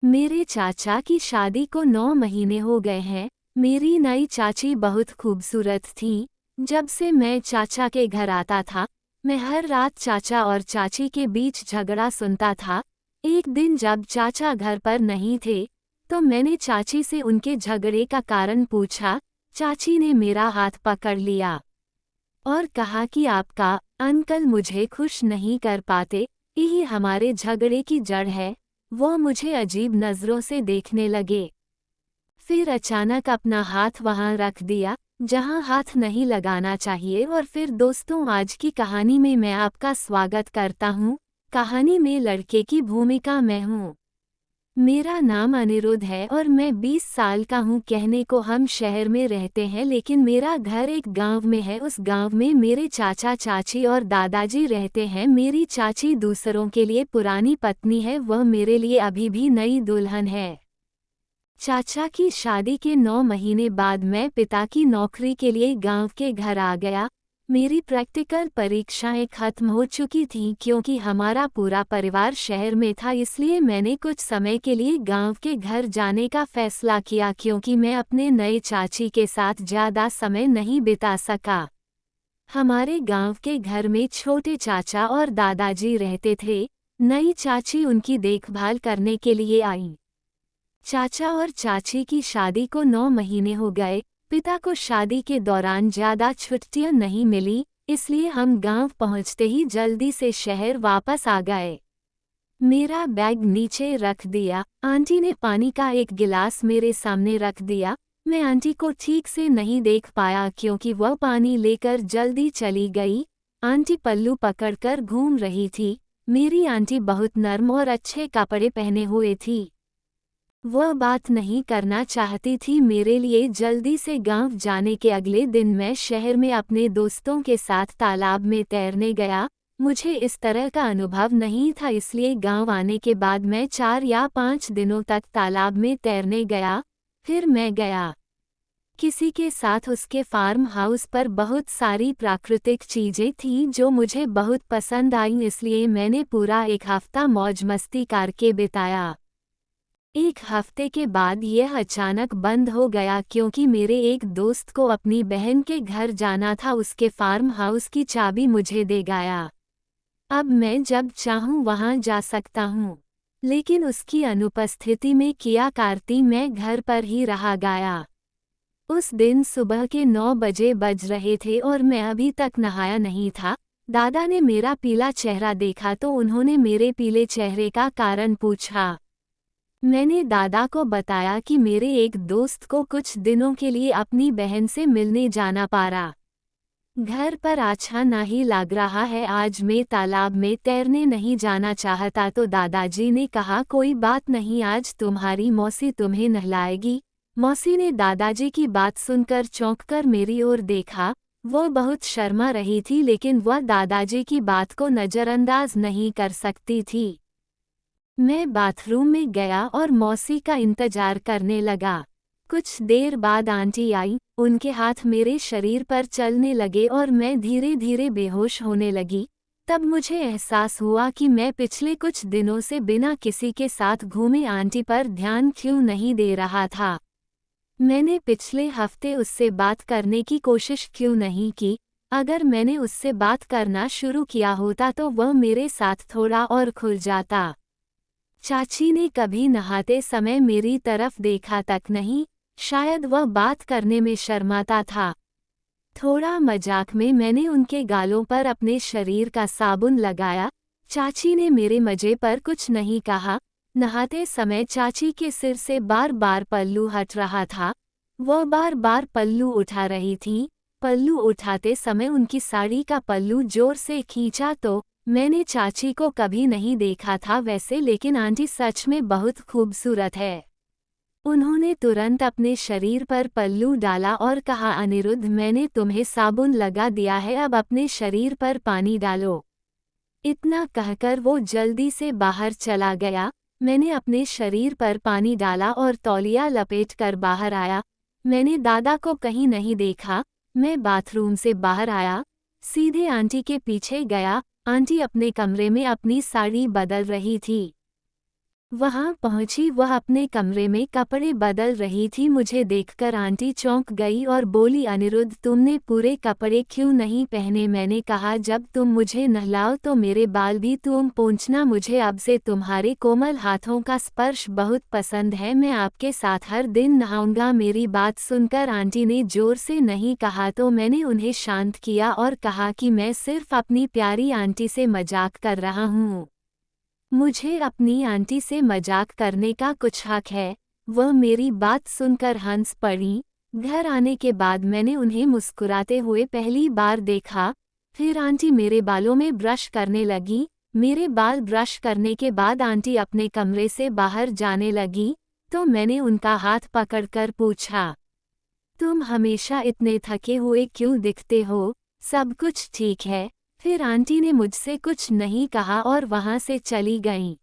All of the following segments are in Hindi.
मेरे चाचा की शादी को 9 महीने हो गए हैं। मेरी नई चाची बहुत खूबसूरत थी। जब से मैं चाचा के घर आता था, मैं हर रात चाचा और चाची के बीच झगड़ा सुनता था। एक दिन जब चाचा घर पर नहीं थे, तो मैंने चाची से उनके झगड़े का कारण पूछा। चाची ने मेरा हाथ पकड़ लिया और कहा कि आपका अंकल मुझे खुश नहीं कर पाते, यही हमारे झगड़े की जड़ है। वो मुझे अजीब नज़रों से देखने लगे। फिर अचानक अपना हाथ वहां रख दिया जहां हाथ नहीं लगाना चाहिए। और फिर दोस्तों, आज की कहानी में मैं आपका स्वागत करता हूं। कहानी में लड़के की भूमिका मैं हूं। मेरा नाम अनिरुद्ध है और मैं 20 साल का हूँ। कहने को हम शहर में रहते हैं, लेकिन मेरा घर एक गांव में है। उस गांव में मेरे चाचा चाची और दादाजी रहते हैं। मेरी चाची दूसरों के लिए पुरानी पत्नी है, वह मेरे लिए अभी भी नई दुल्हन है। चाचा की शादी के 9 महीने बाद मैं पिता की नौकरी के लिए गांव के घर आ गया। मेरी प्रैक्टिकल परीक्षाएं खत्म हो चुकी थीं क्योंकि हमारा पूरा परिवार शहर में था, इसलिए मैंने कुछ समय के लिए गांव के घर जाने का फैसला किया क्योंकि मैं अपने नए चाची के साथ ज़्यादा समय नहीं बिता सका। हमारे गांव के घर में छोटे चाचा और दादाजी रहते थे। नई चाची उनकी देखभाल करने के लिए आई। चाचा और चाची की शादी को 9 महीने हो गए। पिता को शादी के दौरान ज़्यादा छुट्टियां नहीं मिली, इसलिए हम गांव पहुंचते ही जल्दी से शहर वापस आ गए। मेरा बैग नीचे रख दिया। आंटी ने पानी का एक गिलास मेरे सामने रख दिया। मैं आंटी को ठीक से नहीं देख पाया क्योंकि वह पानी लेकर जल्दी चली गई। आंटी पल्लू पकड़कर घूम रही थी। मेरी आंटी बहुत नर्म और अच्छे कपड़े पहने हुए थी। वह बात नहीं करना चाहती थी। मेरे लिए जल्दी से गांव जाने के अगले दिन मैं शहर में अपने दोस्तों के साथ तालाब में तैरने गया। मुझे इस तरह का अनुभव नहीं था, इसलिए गांव आने के बाद मैं 4 या 5 दिनों तक तालाब में तैरने गया। फिर मैं गया किसी के साथ उसके फार्म हाउस पर। बहुत सारी प्राकृतिक चीजें थीं जो मुझे बहुत पसंद आईं, इसलिए मैंने पूरा एक हफ्ता मौज मस्ती करके बिताया। एक हफ्ते के बाद यह अचानक बंद हो गया क्योंकि मेरे एक दोस्त को अपनी बहन के घर जाना था। उसके फार्म हाउस की चाबी मुझे दे गया। अब मैं जब चाहूं वहां जा सकता हूं, लेकिन उसकी अनुपस्थिति में किया करती मैं घर पर ही रहा गया। उस दिन सुबह के 9 बजे बज रहे थे और मैं अभी तक नहाया नहीं था। दादा ने मेरा पीला चेहरा देखा तो उन्होंने मेरे पीले चेहरे का कारण पूछा। मैंने दादा को बताया कि मेरे एक दोस्त को कुछ दिनों के लिए अपनी बहन से मिलने जाना पड़ा। घर पर अच्छा नहीं लग रहा है, आज मैं तालाब में तैरने नहीं जाना चाहता। तो दादाजी ने कहा, कोई बात नहीं, आज तुम्हारी मौसी तुम्हें नहलाएगी। मौसी ने दादाजी की बात सुनकर चौंककर मेरी ओर देखा। वह बहुत शर्मा रही थी, लेकिन वह दादाजी की बात को नज़रअंदाज नहीं कर सकती थी। मैं बाथरूम में गया और मौसी का इंतजार करने लगा। कुछ देर बाद आंटी आई। उनके हाथ मेरे शरीर पर चलने लगे और मैं धीरे धीरे बेहोश होने लगी। तब मुझे एहसास हुआ कि मैं पिछले कुछ दिनों से बिना किसी के साथ घूमे आंटी पर ध्यान क्यों नहीं दे रहा था। मैंने पिछले हफ्ते उससे बात करने की कोशिश क्यों नहीं की। अगर मैंने उससे बात करना शुरू किया होता तो वह मेरे साथ थोड़ा और खुल जाता। चाची ने कभी नहाते समय मेरी तरफ देखा तक नहीं, शायद वह बात करने में शर्माता था। थोड़ा मजाक में मैंने उनके गालों पर अपने शरीर का साबुन लगाया। चाची ने मेरे मजे पर कुछ नहीं कहा। नहाते समय चाची के सिर से बार बार पल्लू हट रहा था। वह बार बार पल्लू उठा रही थी। पल्लू उठाते समय उनकी साड़ी का पल्लू जोर से खींचा तो मैंने चाची को कभी नहीं देखा था वैसे, लेकिन आंटी सच में बहुत खूबसूरत है। उन्होंने तुरंत अपने शरीर पर पल्लू डाला और कहा, अनिरुद्ध, मैंने तुम्हें साबुन लगा दिया है, अब अपने शरीर पर पानी डालो। इतना कहकर वो जल्दी से बाहर चला गया। मैंने अपने शरीर पर पानी डाला और तौलिया लपेट कर बाहर आया। मैंने दादा को कहीं नहीं देखा। मैं बाथरूम से बाहर आया, सीधे आंटी के पीछे गया। आंटी अपने कमरे में अपनी साड़ी बदल रही थी। वहां पहुंची, वह अपने कमरे में कपड़े बदल रही थी। मुझे देखकर आंटी चौंक गई और बोली, अनिरुद्ध, तुमने पूरे कपड़े क्यों नहीं पहने? मैंने कहा, जब तुम मुझे नहलाओ तो मेरे बाल भी तुम पोंछना। मुझे अब से तुम्हारे कोमल हाथों का स्पर्श बहुत पसंद है, मैं आपके साथ हर दिन नहाऊंगा। मेरी बात सुनकर आंटी ने जोर से नहीं कहा तो मैंने उन्हें शांत किया और कहा कि मैं सिर्फ अपनी प्यारी आंटी से मजाक कर रहा हूँ। मुझे अपनी आंटी से मजाक करने का कुछ हक है। वह मेरी बात सुनकर हंस पड़ी। घर आने के बाद मैंने उन्हें मुस्कुराते हुए पहली बार देखा। फिर आंटी मेरे बालों में ब्रश करने लगी। मेरे बाल ब्रश करने के बाद आंटी अपने कमरे से बाहर जाने लगी, तो मैंने उनका हाथ पकड़कर पूछा, तुम हमेशा इतने थके हुए क्यों दिखते हो? सब कुछ ठीक है? फिर आंटी ने मुझसे कुछ नहीं कहा और वहां से चली गईं।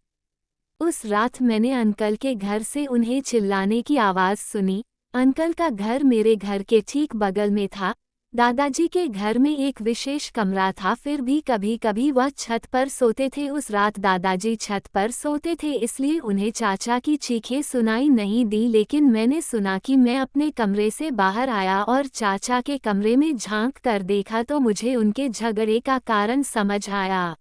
उस रात मैंने अंकल के घर से उन्हें चिल्लाने की आवाज़ सुनी। अंकल का घर मेरे घर के ठीक बगल में था। दादाजी के घर में एक विशेष कमरा था, फिर भी कभी कभी वह छत पर सोते थे। उस रात दादाजी छत पर सोते थे, इसलिए उन्हें चाचा की चीखें सुनाई नहीं दी, लेकिन मैंने सुना कि मैं अपने कमरे से बाहर आया और चाचा के कमरे में झांक कर देखा तो मुझे उनके झगड़े का कारण समझ आया।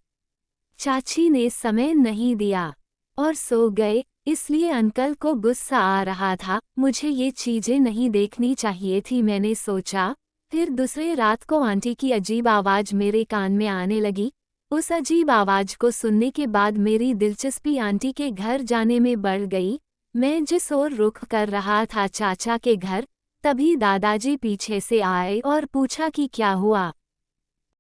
चाची ने समय नहीं दिया और सो गए, इसलिए अंकल को गुस्सा आ रहा था। मुझे ये चीजें नहीं देखनी चाहिए थी, मैंने सोचा। फिर दूसरे रात को आंटी की अजीब आवाज़ मेरे कान में आने लगी। उस अजीब आवाज़ को सुनने के बाद मेरी दिलचस्पी आंटी के घर जाने में बढ़ गई। मैं जिस ओर रुख कर रहा था, चाचा के घर, तभी दादाजी पीछे से आए और पूछा कि क्या हुआ।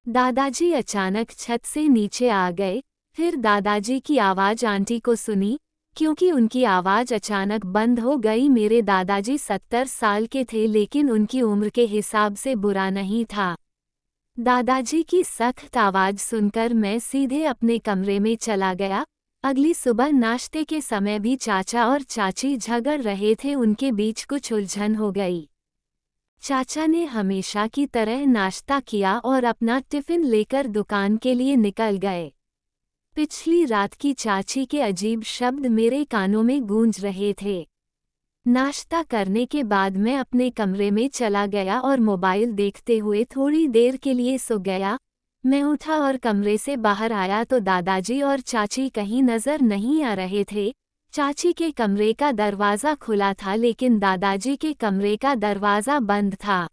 दादाजी अचानक छत से नीचे आ गए। फिर दादाजी की आवाज़ आंटी को सुनी, क्योंकि उनकी आवाज़ अचानक बंद हो गई। मेरे दादाजी 70 साल के थे, लेकिन उनकी उम्र के हिसाब से बुरा नहीं था। दादाजी की सख्त आवाज़ सुनकर मैं सीधे अपने कमरे में चला गया। अगली सुबह नाश्ते के समय भी चाचा और चाची झगड़ रहे थे, उनके बीच कुछ उलझन हो गई। चाचा ने हमेशा की तरह नाश्ता किया और अपना टिफ़िन लेकर दुकान के लिए निकल गए। पिछली रात की चाची के अजीब शब्द मेरे कानों में गूंज रहे थे। नाश्ता करने के बाद मैं अपने कमरे में चला गया और मोबाइल देखते हुए थोड़ी देर के लिए सो गया। मैं उठा और कमरे से बाहर आया तो दादाजी और चाची कहीं नजर नहीं आ रहे थे। चाची के कमरे का दरवाज़ा खुला था, लेकिन दादाजी के कमरे का दरवाज़ा बंद था।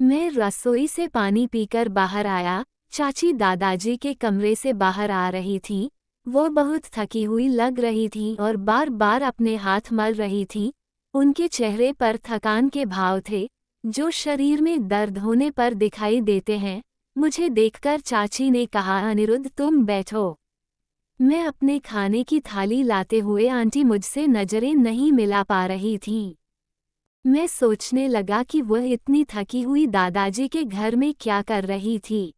मैं रसोई से पानी पीकर बाहर आया। चाची दादाजी के कमरे से बाहर आ रही थीं। वो बहुत थकी हुई लग रही थीं और बार बार अपने हाथ मल रही थीं। उनके चेहरे पर थकान के भाव थे, जो शरीर में दर्द होने पर दिखाई देते हैं। मुझे देखकर चाची ने कहा, अनिरुद्ध, तुम बैठो। मैं अपने खाने की थाली लाते हुए आंटी मुझसे नजरें नहीं मिला पा रही थीं। मैं सोचने लगा कि वह इतनी थकी हुई दादाजी के घर में क्या कर रही थी।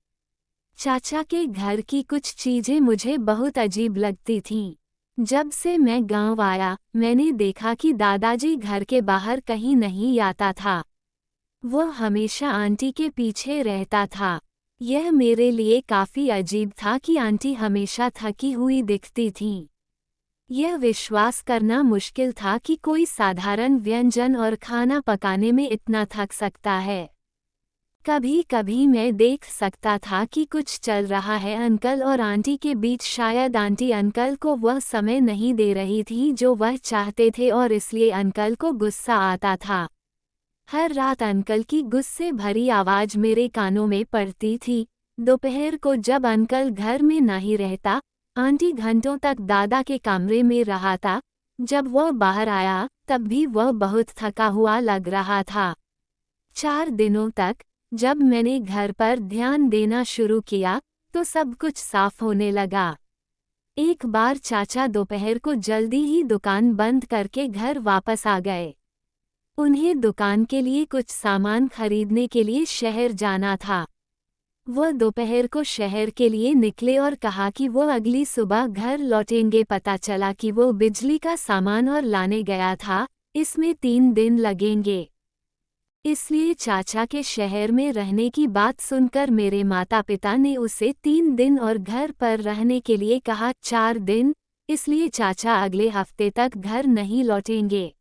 चाचा के घर की कुछ चीजें मुझे बहुत अजीब लगती थीं। जब से मैं गांव आया, मैंने देखा कि दादाजी घर के बाहर कहीं नहीं आता था। वह हमेशा आंटी के पीछे रहता था। यह मेरे लिए काफी अजीब था कि आंटी हमेशा थकी हुई दिखती थीं। यह विश्वास करना मुश्किल था कि कोई साधारण व्यंजन और खाना पकाने में इतना थक सकता है। कभी कभी मैं देख सकता था कि कुछ चल रहा है अंकल और आंटी के बीच। शायद आंटी अंकल को वह समय नहीं दे रही थी जो वह चाहते थे और इसलिए अंकल को गुस्सा आता था। हर रात अंकल की गुस्से भरी आवाज़ मेरे कानों में पड़ती थी। दोपहर को जब अंकल घर में नहीं रहता, आंटी घंटों तक दादा के कमरे में रहा था। जब वह बाहर आया तब भी वह बहुत थका हुआ लग रहा था। 4 दिनों तक जब मैंने घर पर ध्यान देना शुरू किया तो सब कुछ साफ होने लगा। एक बार चाचा दोपहर को जल्दी ही दुकान बंद करके घर वापस आ गए। उन्हें दुकान के लिए कुछ सामान खरीदने के लिए शहर जाना था। वह दोपहर को शहर के लिए निकले और कहा कि वो अगली सुबह घर लौटेंगे। पता चला कि वो बिजली का सामान और लाने गया था, इसमें 3 दिन लगेंगे। इसलिए चाचा के शहर में रहने की बात सुनकर मेरे माता पिता ने उसे 3 दिन और घर पर रहने के लिए कहा। 4 दिन इसलिए चाचा अगले हफ्ते तक घर नहीं लौटेंगे।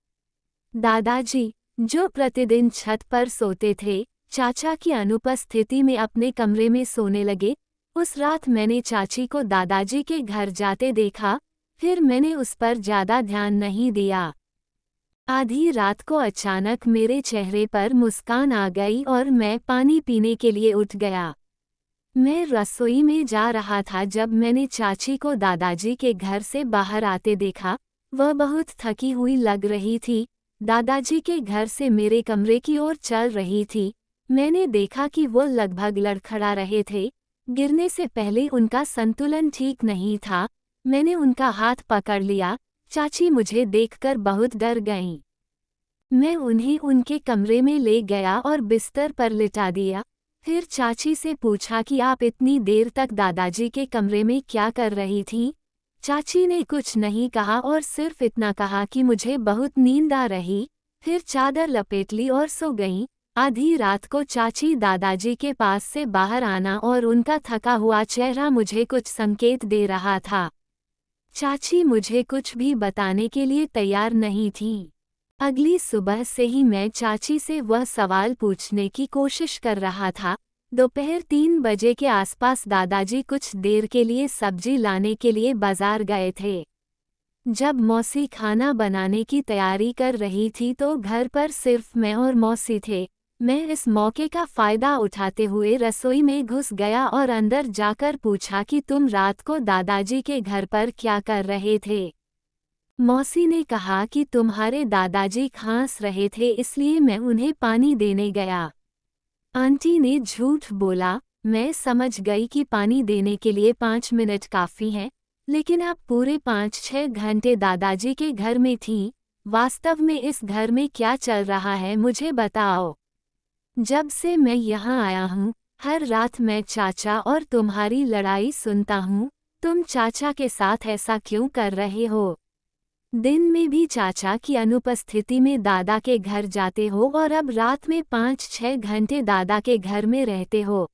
दादाजी, जो प्रतिदिन छत पर सोते थे, चाचा की अनुपस्थिति में अपने कमरे में सोने लगे। उस रात मैंने चाची को दादाजी के घर जाते देखा, फिर मैंने उस पर ज्यादा ध्यान नहीं दिया। आधी रात को अचानक मेरे चेहरे पर मुस्कान आ गई और मैं पानी पीने के लिए उठ गया। मैं रसोई में जा रहा था जब मैंने चाची को दादाजी के घर से बाहर आते देखा। वह बहुत थकी हुई लग रही थी। दादाजी के घर से मेरे कमरे की ओर चल रही थी। मैंने देखा कि वो लगभग लड़खड़ा रहे थे। गिरने से पहले उनका संतुलन ठीक नहीं था। मैंने उनका हाथ पकड़ लिया। चाची मुझे देखकर बहुत डर गईं। मैं उन्हें उनके कमरे में ले गया और बिस्तर पर लिटा दिया। फिर चाची से पूछा कि आप इतनी देर तक दादाजी के कमरे में क्या कर रही थीं? चाची ने कुछ नहीं कहा और सिर्फ इतना कहा कि मुझे बहुत नींद आ रही। फिर चादर लपेट ली और सो गईं। आधी रात को चाची दादाजी के पास से बाहर आना और उनका थका हुआ चेहरा मुझे कुछ संकेत दे रहा था। चाची मुझे कुछ भी बताने के लिए तैयार नहीं थी। अगली सुबह से ही मैं चाची से वह सवाल पूछने की कोशिश कर रहा था। दोपहर 3 बजे के आसपास दादाजी कुछ देर के लिए सब्जी लाने के लिए बाजार गए थे। जब मौसी खाना बनाने की तैयारी कर रही थी तो घर पर सिर्फ मैं और मौसी थे। मैं इस मौके का फ़ायदा उठाते हुए रसोई में घुस गया और अंदर जाकर पूछा कि तुम रात को दादाजी के घर पर क्या कर रहे थे? मौसी ने कहा कि तुम्हारे दादाजी खांस रहे थे इसलिए मैं उन्हें पानी देने गया। आंटी ने झूठ बोला। मैं समझ गई कि पानी देने के लिए 5 मिनट काफ़ी हैं, लेकिन अब पूरे 5-6 घंटे दादाजी के घर में थीं। वास्तव में इस घर में क्या चल रहा है मुझे बताओ। जब से मैं यहाँ आया हूँ, हर रात मैं चाचा और तुम्हारी लड़ाई सुनता हूँ। तुम चाचा के साथ ऐसा क्यों कर रहे हो? दिन में भी चाचा की अनुपस्थिति में दादा के घर जाते हो और अब रात में 5-6 घंटे दादा के घर में रहते हो।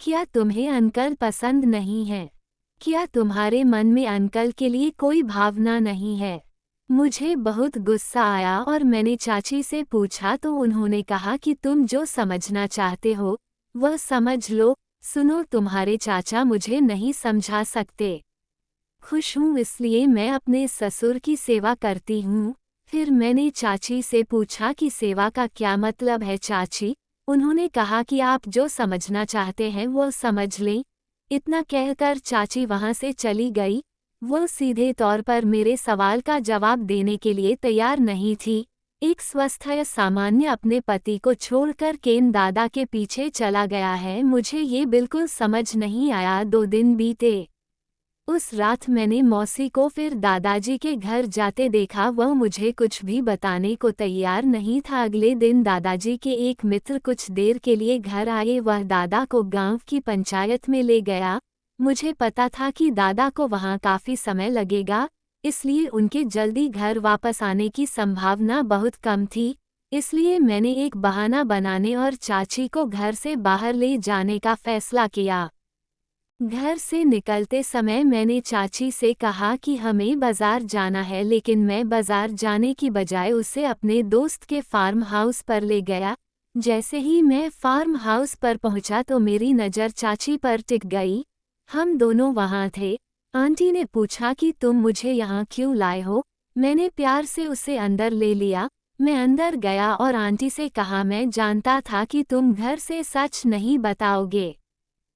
क्या तुम्हें अंकल पसंद नहीं है? क्या तुम्हारे मन में अंकल के लिए कोई भावना नहीं है? मुझे बहुत गुस्सा आया और मैंने चाची से पूछा तो उन्होंने कहा कि तुम जो समझना चाहते हो वह समझ लो। सुनो, तुम्हारे चाचा मुझे नहीं समझा सकते। खुश हूँ इसलिए मैं अपने ससुर की सेवा करती हूँ। फिर मैंने चाची से पूछा कि सेवा का क्या मतलब है चाची? उन्होंने कहा कि आप जो समझना चाहते हैं वो समझ लें। इतना कहकर चाची वहाँ से चली गई। वो सीधे तौर पर मेरे सवाल का जवाब देने के लिए तैयार नहीं थी। एक स्वस्थ या सामान्य अपने पति को छोड़कर केन दादा के पीछे चला गया है। मुझे ये बिल्कुल समझ नहीं आया। 2 दिन बीते। उस रात मैंने मौसी को फिर दादाजी के घर जाते देखा। वह मुझे कुछ भी बताने को तैयार नहीं था। अगले दिन दादाजी के एक मित्र कुछ देर के लिए घर आए। वह दादा को गांव की पंचायत में ले गया। मुझे पता था कि दादा को वहां काफ़ी समय लगेगा, इसलिए उनके जल्दी घर वापस आने की संभावना बहुत कम थी। इसलिए मैंने एक बहाना बनाने और चाची को घर से बाहर ले जाने का फैसला किया। घर से निकलते समय मैंने चाची से कहा कि हमें बाजार जाना है, लेकिन मैं बाजार जाने की बजाय उसे अपने दोस्त के फार्म हाउस पर ले गया। जैसे ही मैं फार्म हाउस पर पहुंचा तो मेरी नज़र चाची पर टिक गई। हम दोनों वहां थे। आंटी ने पूछा कि तुम मुझे यहाँ क्यों लाए हो? मैंने प्यार से उसे अंदर ले लिया। मैं अंदर गया और आंटी से कहा, मैं जानता था कि तुम घर से सच नहीं बताओगे,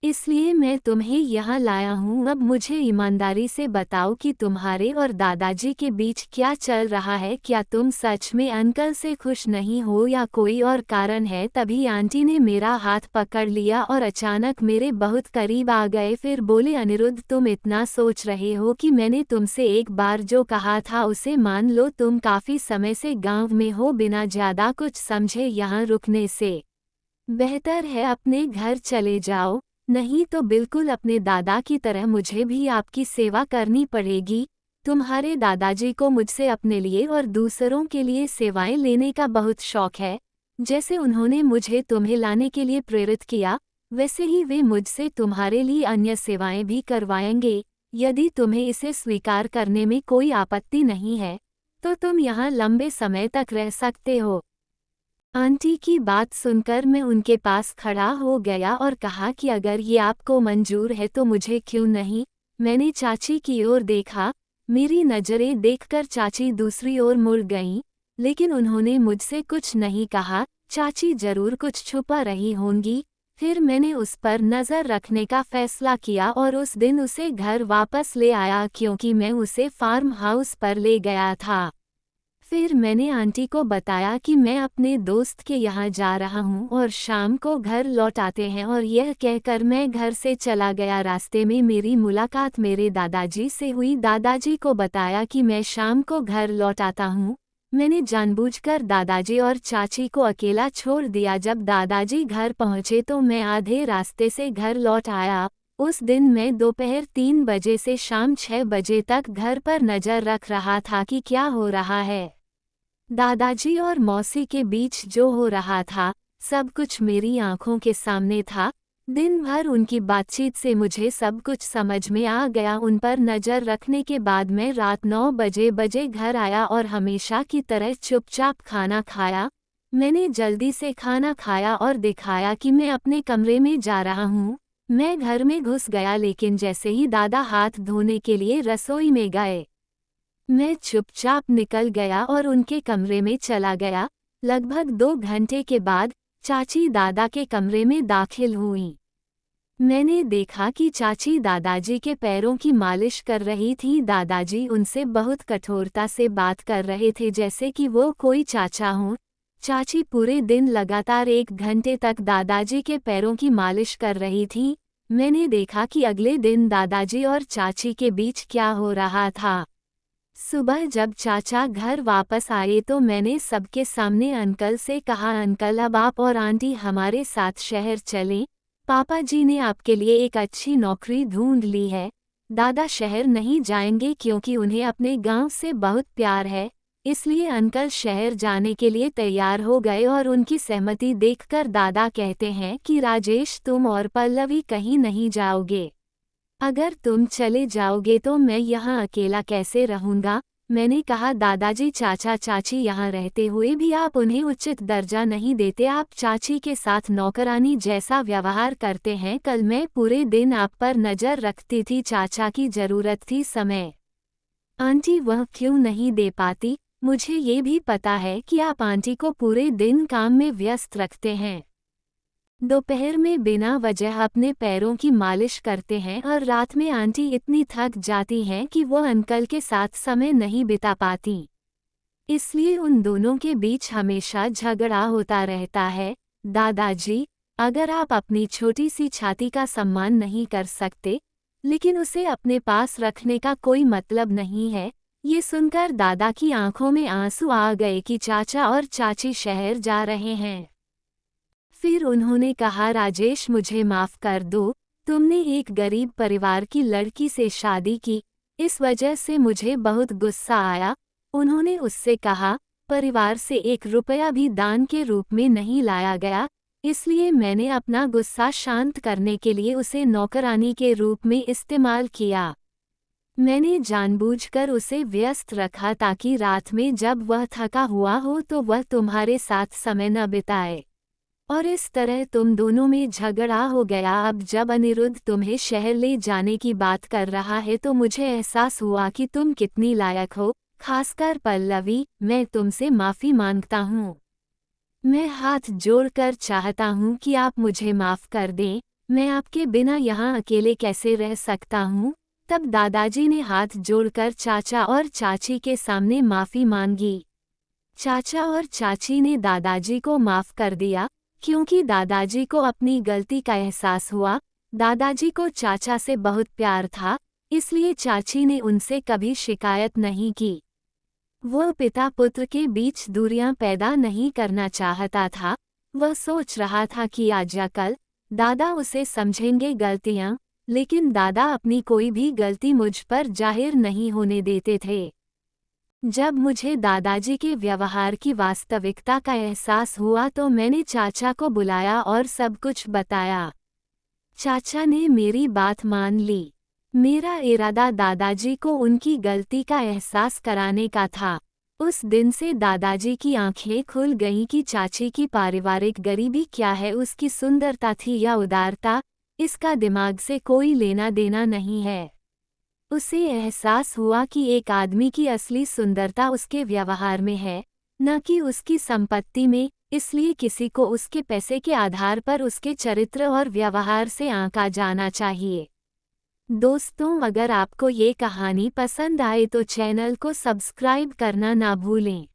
इसलिए मैं तुम्हें यहाँ लाया हूँ। अब मुझे ईमानदारी से बताओ कि तुम्हारे और दादाजी के बीच क्या चल रहा है। क्या तुम सच में अंकल से खुश नहीं हो या कोई और कारण है? तभी आंटी ने मेरा हाथ पकड़ लिया और अचानक मेरे बहुत करीब आ गए। फिर बोले, अनिरुद्ध, तुम इतना सोच रहे हो कि मैंने तुमसे एक बार जो कहा था उसे मान लो। तुम काफ़ी समय से गाँव में हो, बिना ज़्यादा कुछ समझे यहाँ रुकने से बेहतर है अपने घर चले जाओ, नहीं तो बिल्कुल अपने दादा की तरह मुझे भी आपकी सेवा करनी पड़ेगी। तुम्हारे दादाजी को मुझसे अपने लिए और दूसरों के लिए सेवाएं लेने का बहुत शौक है। जैसे उन्होंने मुझे तुम्हें लाने के लिए प्रेरित किया, वैसे ही वे मुझसे तुम्हारे लिए अन्य सेवाएं भी करवाएंगे। यदि तुम्हें इसे स्वीकार करने में कोई आपत्ति नहीं है, तो तुम यहाँ लंबे समय तक रह सकते हो। आंटी की बात सुनकर मैं उनके पास खड़ा हो गया और कहा कि अगर ये आपको मंजूर है तो मुझे क्यों नहीं। मैंने चाची की ओर देखा, मेरी नज़रें देखकर चाची दूसरी ओर मुड़ गईं, लेकिन उन्होंने मुझसे कुछ नहीं कहा। चाची जरूर कुछ छुपा रही होंगी। फिर मैंने उस पर नज़र रखने का फैसला किया और उस दिन उसे घर वापस ले आया क्योंकि मैं उसे फार्म हाउस पर ले गया था। फिर मैंने आंटी को बताया कि मैं अपने दोस्त के यहाँ जा रहा हूँ और शाम को घर लौट आते हैं, और यह कहकर मैं घर से चला गया। रास्ते में मेरी मुलाकात मेरे दादाजी से हुई। दादाजी को बताया कि मैं शाम को घर लौट आता हूँ। मैंने जानबूझकर दादाजी और चाची को अकेला छोड़ दिया। जब दादाजी घर पहुँचे तो मैं आधे रास्ते से घर लौट आया। उस दिन मैं दोपहर 3 बजे से शाम 6 बजे तक घर पर नज़र रख रहा था कि क्या हो रहा है। दादाजी और मौसी के बीच जो हो रहा था, सब कुछ मेरी आंखों के सामने था। दिन भर उनकी बातचीत से मुझे सब कुछ समझ में आ गया। उन पर नज़र रखने के बाद मैं रात 9 बजे घर आया और हमेशा की तरह चुपचाप खाना खाया। मैंने जल्दी से खाना खाया और दिखाया कि मैं अपने कमरे में जा रहा हूँ। मैं घर में घुस गया, लेकिन जैसे ही दादा हाथ धोने के लिए रसोई में गए, मैं चुपचाप निकल गया और उनके कमरे में चला गया। लगभग 2 घंटे के बाद चाची दादा के कमरे में दाखिल हुईं। मैंने देखा कि चाची दादाजी के पैरों की मालिश कर रही थी। दादाजी उनसे बहुत कठोरता से बात कर रहे थे, जैसे कि वो कोई चाचा हों। चाची पूरे दिन लगातार 1 घंटे तक दादाजी के पैरों की मालिश कर रही थी। मैंने देखा कि अगले दिन दादाजी और चाची के बीच क्या हो रहा था। सुबह जब चाचा घर वापस आए तो मैंने सबके सामने अंकल से कहा, अंकल अब आप और आंटी हमारे साथ शहर चलें। पापा जी ने आपके लिए एक अच्छी नौकरी ढूंढ ली है। दादा शहर नहीं जाएंगे क्योंकि उन्हें अपने गांव से बहुत प्यार है, इसलिए अंकल शहर जाने के लिए तैयार हो गए। और उनकी सहमति देखकर दादा कहते हैं कि राजेश, तुम और पल्लवी कहीं नहीं जाओगे। अगर तुम चले जाओगे तो मैं यहाँ अकेला कैसे रहूँगा। मैंने कहा, दादाजी चाचा चाची यहाँ रहते हुए भी आप उन्हें उचित दर्जा नहीं देते। आप चाची के साथ नौकरानी जैसा व्यवहार करते हैं। कल मैं पूरे दिन आप पर नज़र रखती थी, चाचा की ज़रूरत थी समय, आंटी वह क्यों नहीं दे पाती। मुझे ये भी पता है कि आप आंटी को पूरे दिन काम में व्यस्त रखते हैं, दोपहर में बिना वजह अपने पैरों की मालिश करते हैं, और रात में आंटी इतनी थक जाती हैं कि वो अंकल के साथ समय नहीं बिता पाती। इसलिए उन दोनों के बीच हमेशा झगड़ा होता रहता है। दादाजी, अगर आप अपनी छोटी सी छाती का सम्मान नहीं कर सकते, लेकिन उसे अपने पास रखने का कोई मतलब नहीं है। ये सुनकर दादा की आंखों में आंसू आ गए कि चाचा और चाची शहर जा रहे हैं। फिर उन्होंने कहा, राजेश मुझे माफ़ कर दो, तुमने एक गरीब परिवार की लड़की से शादी की, इस वजह से मुझे बहुत गुस्सा आया। उन्होंने उससे कहा, परिवार से 1 रुपया भी दान के रूप में नहीं लाया गया, इसलिए मैंने अपना गुस्सा शांत करने के लिए उसे नौकरानी के रूप में इस्तेमाल किया। मैंने जानबूझकर उसे व्यस्त रखा ताकि रात में जब वह थका हुआ हो तो वह तुम्हारे साथ समय न बिताए, और इस तरह तुम दोनों में झगड़ा हो गया। अब जब अनिरुद्ध तुम्हें शहर ले जाने की बात कर रहा है तो मुझे एहसास हुआ कि तुम कितनी लायक हो, खासकर पल्लवी। मैं तुमसे माफ़ी मांगता हूँ। मैं हाथ जोड़कर चाहता हूँ कि आप मुझे माफ़ कर दें। मैं आपके बिना यहाँ अकेले कैसे रह सकता हूँ। तब दादाजी ने हाथ जोड़कर चाचा और चाची के सामने माफ़ी मांगी। चाचा और चाची ने दादाजी को माफ़ कर दिया क्योंकि दादाजी को अपनी गलती का एहसास हुआ। दादाजी को चाचा से बहुत प्यार था, इसलिए चाची ने उनसे कभी शिकायत नहीं की। वह पिता पुत्र के बीच दूरियां पैदा नहीं करना चाहता था। वह सोच रहा था कि आज या कल दादा उसे समझेंगे गलतियां, लेकिन दादा अपनी कोई भी गलती मुझ पर जाहिर नहीं होने देते थे। जब मुझे दादाजी के व्यवहार की वास्तविकता का एहसास हुआ तो मैंने चाचा को बुलाया और सब कुछ बताया। चाचा ने मेरी बात मान ली। मेरा इरादा दादाजी को उनकी गलती का एहसास कराने का था। उस दिन से दादाजी की आंखें खुल गईं कि चाची की पारिवारिक गरीबी क्या है, उसकी सुंदरता थी या उदारता, इसका दिमाग से कोई लेना देना नहीं है। उसे एहसास हुआ कि एक आदमी की असली सुंदरता उसके व्यवहार में है, न कि उसकी संपत्ति में, इसलिए किसी को उसके पैसे के आधार पर उसके चरित्र और व्यवहार से आंका जाना चाहिए। दोस्तों, अगर आपको ये कहानी पसंद आए तो चैनल को सब्सक्राइब करना ना भूलें।